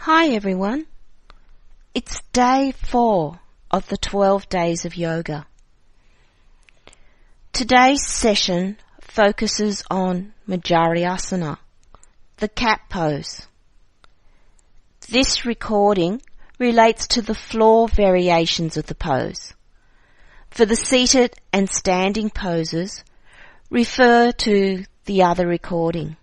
Hi everyone, it's day 4 of the 12 days of yoga. Today's session focuses on marjariasana, the cat pose. This recording relates to the floor variations of the pose. For the seated and standing poses, refer to the other recording.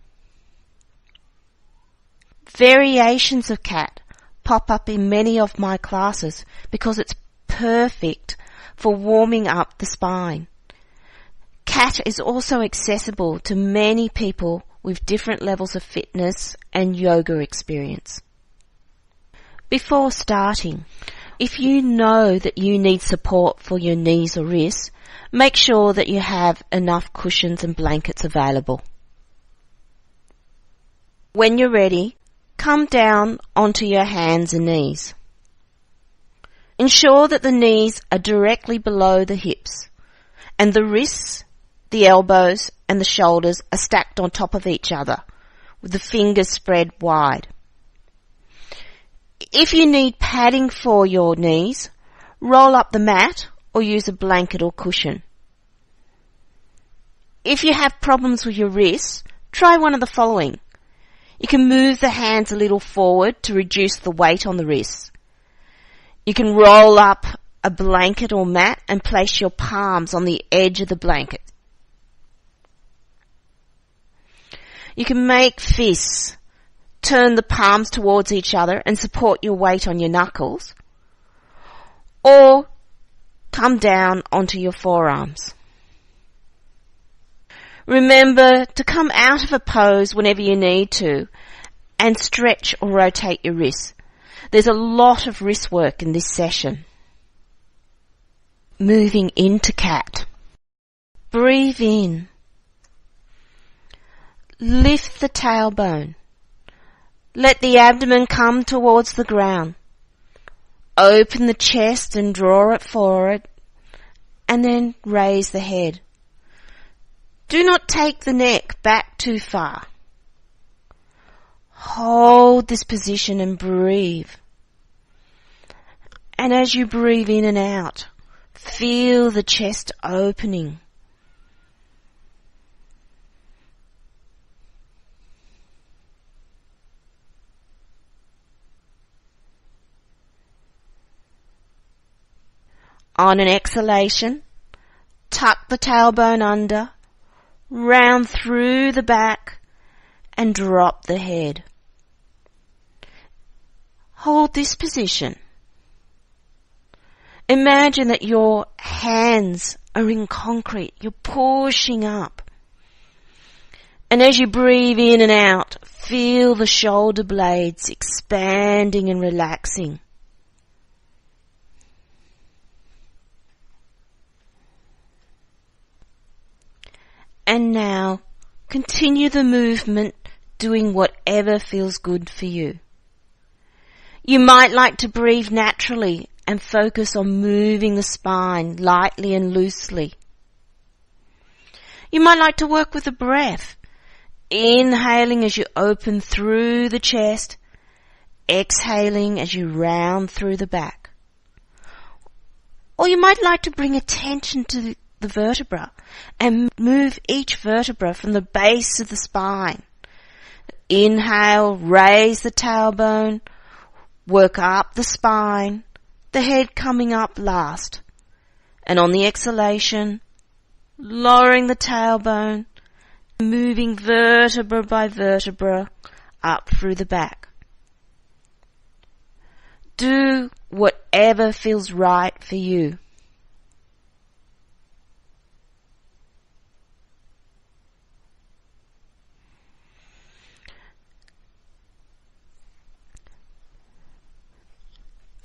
Variations of cat pop up in many of my classes because it's perfect for warming up the spine. Cat is also accessible to many people with different levels of fitness and yoga experience. Before starting, if you know that you need support for your knees or wrists, make sure that you have enough cushions and blankets available. When you're ready, come down onto your hands and knees. Ensure that the knees are directly below the hips and the wrists, the elbows and the shoulders are stacked on top of each other with the fingers spread wide. If you need padding for your knees, roll up the mat or use a blanket or cushion. If you have problems with your wrists, try one of the following. You can move the hands a little forward to reduce the weight on the wrists. You can roll up a blanket or mat and place your palms on the edge of the blanket. You can make fists. Turn the palms towards each other and support your weight on your knuckles. Or come down onto your forearms. Remember to come out of a pose whenever you need to and stretch or rotate your wrists. There's a lot of wrist work in this session. Moving into cat. Breathe in. Lift the tailbone. Let the abdomen come towards the ground. Open the chest and draw it forward and then raise the head. Do not take the neck back too far. Hold this position and breathe. And as you breathe in and out, feel the chest opening. On an exhalation, tuck the tailbone under, round through the back and drop the head. Hold this position. Imagine that your hands are in concrete. You're pushing up. And as you breathe in and out, feel the shoulder blades expanding and relaxing. And now, continue the movement, doing whatever feels good for you. You might like to breathe naturally and focus on moving the spine lightly and loosely. You might like to work with the breath, inhaling as you open through the chest, exhaling as you round through the back. Or you might like to bring attention to the vertebra and move each vertebra from the base of the spine. Inhale, raise the tailbone, work up the spine, the head coming up last. And on the exhalation, lowering the tailbone, moving vertebra by vertebra up through the back. Do whatever feels right for you.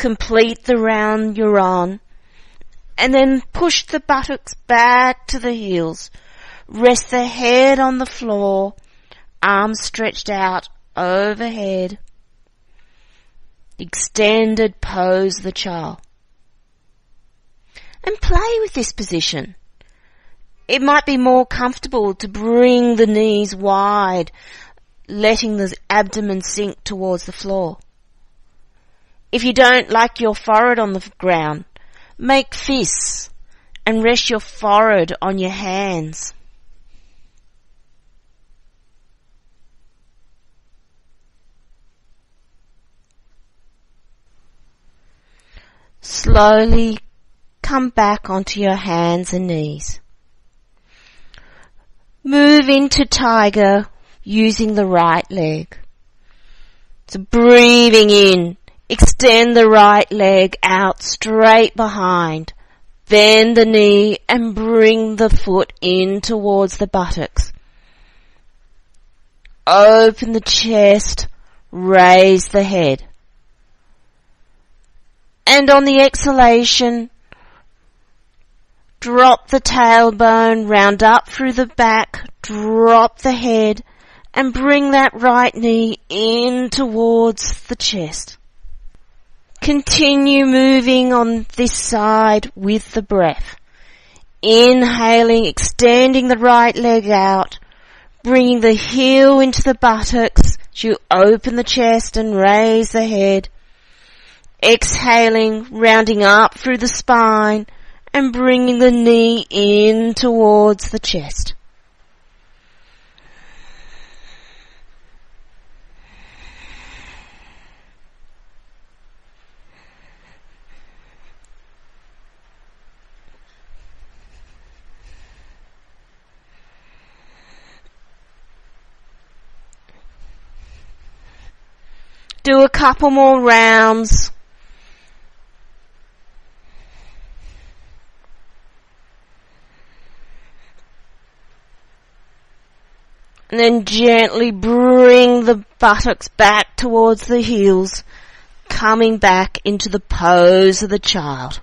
Complete the round you're on and then push the buttocks back to the heels. Rest the head on the floor, arms stretched out overhead. Extended pose the child. And play with this position. It might be more comfortable to bring the knees wide, letting the abdomen sink towards the floor. If you don't like your forehead on the ground, make fists and rest your forehead on your hands. Slowly come back onto your hands and knees. Move into tiger using the right leg. So breathing in, extend the right leg out straight behind. Bend the knee and bring the foot in towards the buttocks. Open the chest, raise the head. And on the exhalation, drop the tailbone, round up through the back, drop the head, and bring that right knee in towards the chest. Continue moving on this side with the breath. Inhaling, extending the right leg out, bringing the heel into the buttocks as you open the chest and raise the head. Exhaling, rounding up through the spine and bringing the knee in towards the chest. Do a couple more rounds. And then gently bring the buttocks back towards the heels, coming back into the pose of the child.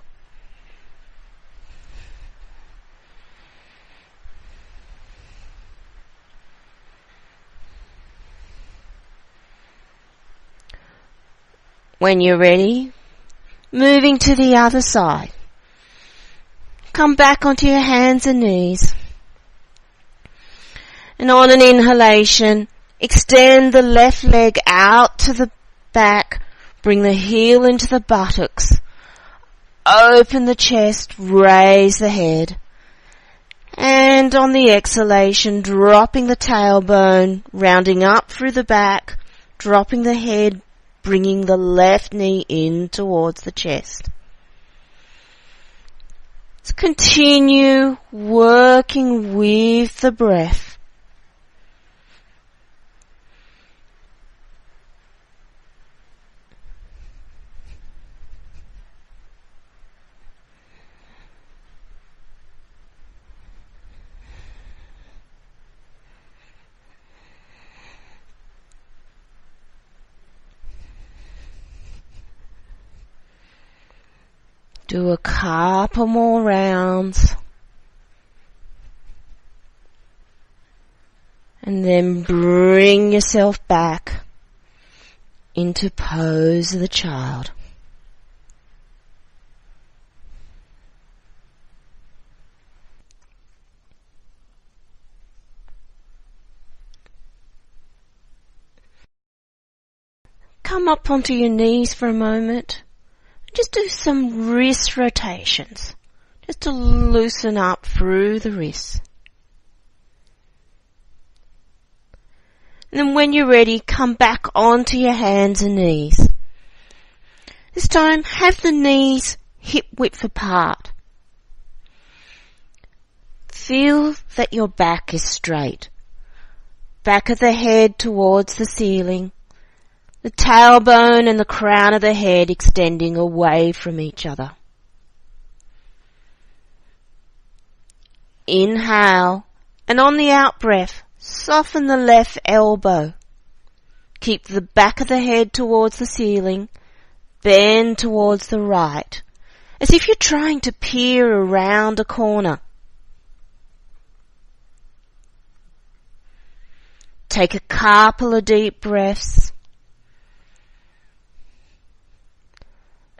When you're ready, moving to the other side. Come back onto your hands and knees. And on an inhalation, extend the left leg out to the back, bring the heel into the buttocks, open the chest, raise the head. And on the exhalation, dropping the tailbone, rounding up through the back, dropping the head, bringing the left knee in towards the chest. Let's continue working with the breath. Do a couple more rounds. And then bring yourself back into pose of the child. Come up onto your knees for a moment. Just do some wrist rotations, just to loosen up through the wrists. And then when you're ready, come back onto your hands and knees. This time, have the knees hip width apart. Feel that your back is straight. Back of the head towards the ceiling. The tailbone and the crown of the head extending away from each other. Inhale, and on the out breath, soften the left elbow. Keep the back of the head towards the ceiling, bend towards the right, as if you're trying to peer around a corner. Take a couple of deep breaths.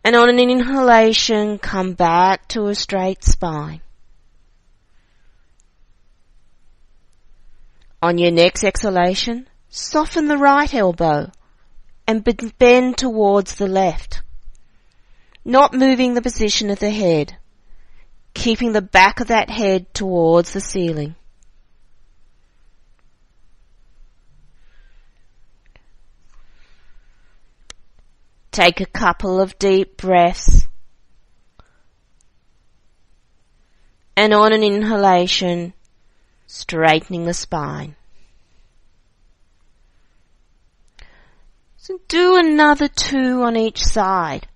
And on an inhalation, come back to a straight spine. On your next exhalation, soften the right elbow and bend towards the left. not moving the position of the head, keeping the back of that head towards the ceiling. Take a couple of deep breaths, and on an inhalation, straightening the spine. So do another 2 on each side,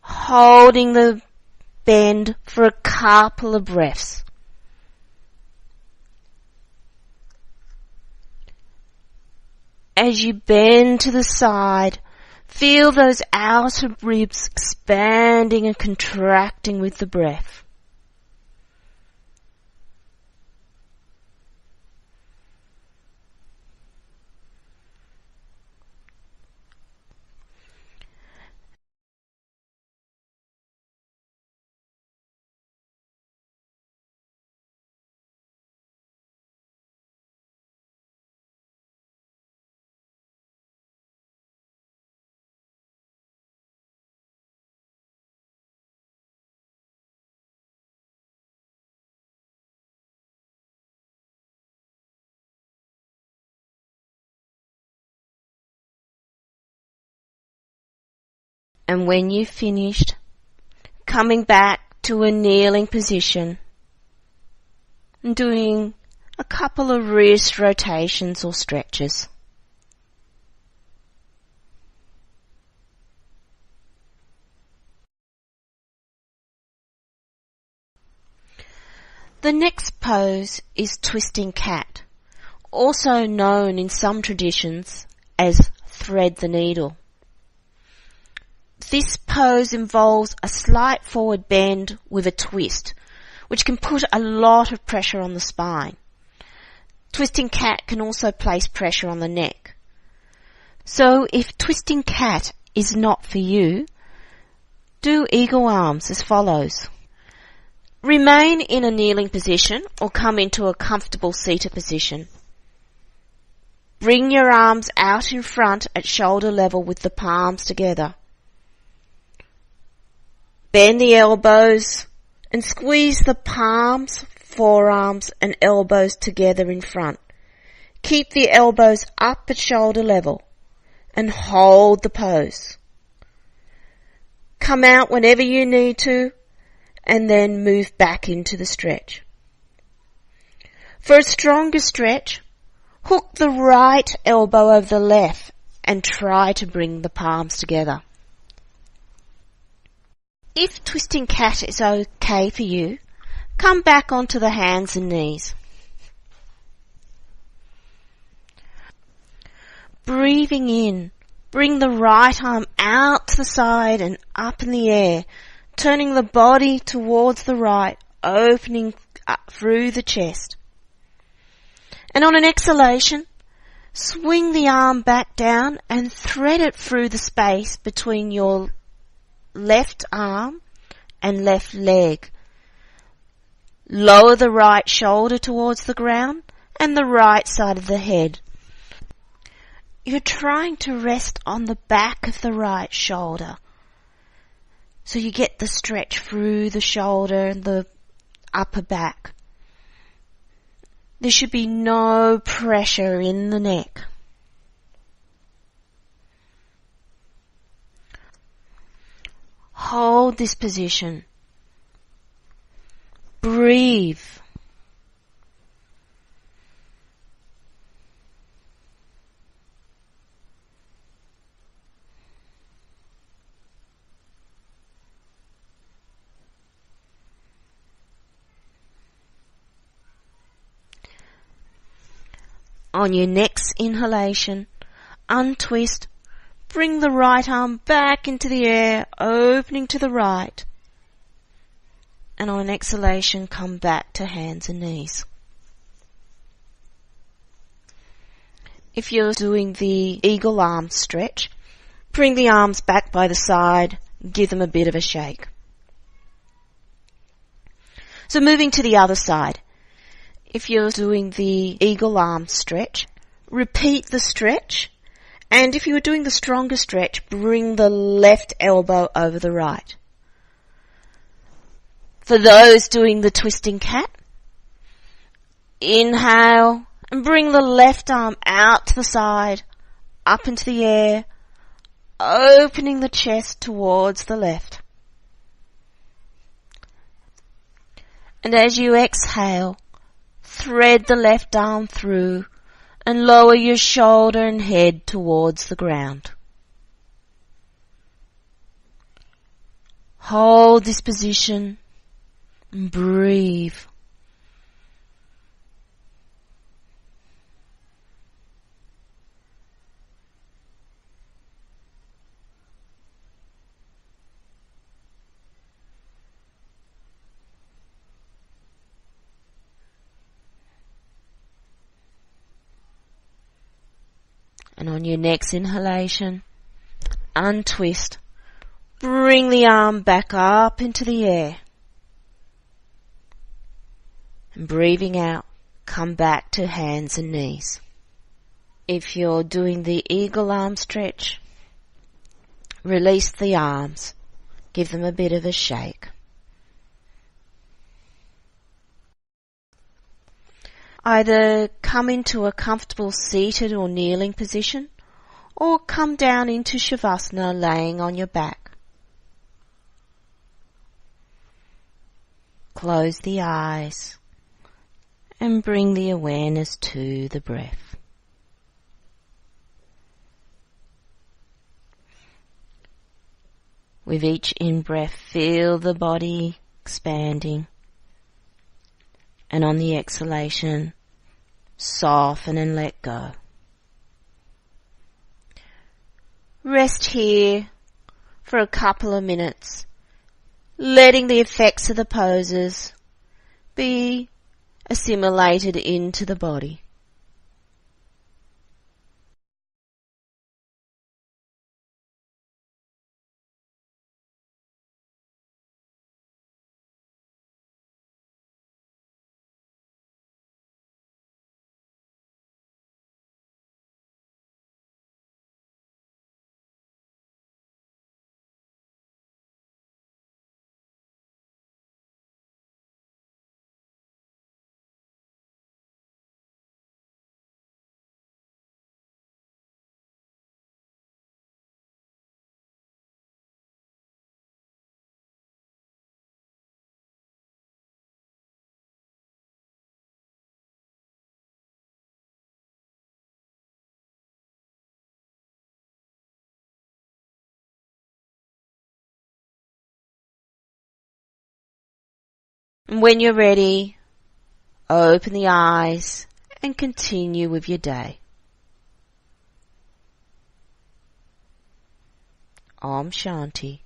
holding the bend for a couple of breaths. As you bend to the side, feel those outer ribs expanding and contracting with the breath. And when you've finished, coming back to a kneeling position and doing a couple of wrist rotations or stretches. The next pose is twisting cat, also known in some traditions as thread the needle. This pose involves a slight forward bend with a twist, which can put a lot of pressure on the spine. Twisting cat can also place pressure on the neck. So if twisting cat is not for you, do eagle arms as follows. Remain in a kneeling position or come into a comfortable seated position. Bring your arms out in front at shoulder level with the palms together. Bend the elbows and squeeze the palms, forearms and elbows together in front. Keep the elbows up at shoulder level and hold the pose. Come out whenever you need to and then move back into the stretch. For a stronger stretch, hook the right elbow over the left and try to bring the palms together. If twisting cat is okay for you, come back onto the hands and knees. Breathing in, bring the right arm out to the side and up in the air, turning the body towards the right, opening up through the chest. And on an exhalation, swing the arm back down and thread it through the space between your left arm and left leg. Lower the right shoulder towards the ground and the right side of the head. You're trying to rest on the back of the right shoulder, so you get the stretch through the shoulder and the upper back. There should be no pressure in the neck. Hold this position. Breathe. On your next inhalation, untwist, bring the right arm back into the air, opening to the right. And on an exhalation, come back to hands and knees. If you're doing the eagle arm stretch, bring the arms back by the side, give them a bit of a shake. So moving to the other side. If you're doing the eagle arm stretch, repeat the stretch And if you were doing the stronger stretch, bring the left elbow over the right. For those doing the twisting cat, inhale and bring the left arm out to the side, up into the air, opening the chest towards the left. And as you exhale, thread the left arm through and lower your shoulder and head towards the ground. Hold this position and breathe. And on your next inhalation, untwist. Bring the arm back up into the air. And breathing out, come back to hands and knees. If you're doing the eagle arm stretch, release the arms. Give them a bit of a shake. Either come into a comfortable seated or kneeling position, or come down into Shavasana laying on your back. Close the eyes and bring the awareness to the breath. With each in-breath, feel the body expanding. And on the exhalation, soften and let go. Rest here for a couple of minutes, letting the effects of the poses be assimilated into the body. And when you're ready, open the eyes and continue with your day. Om Shanti.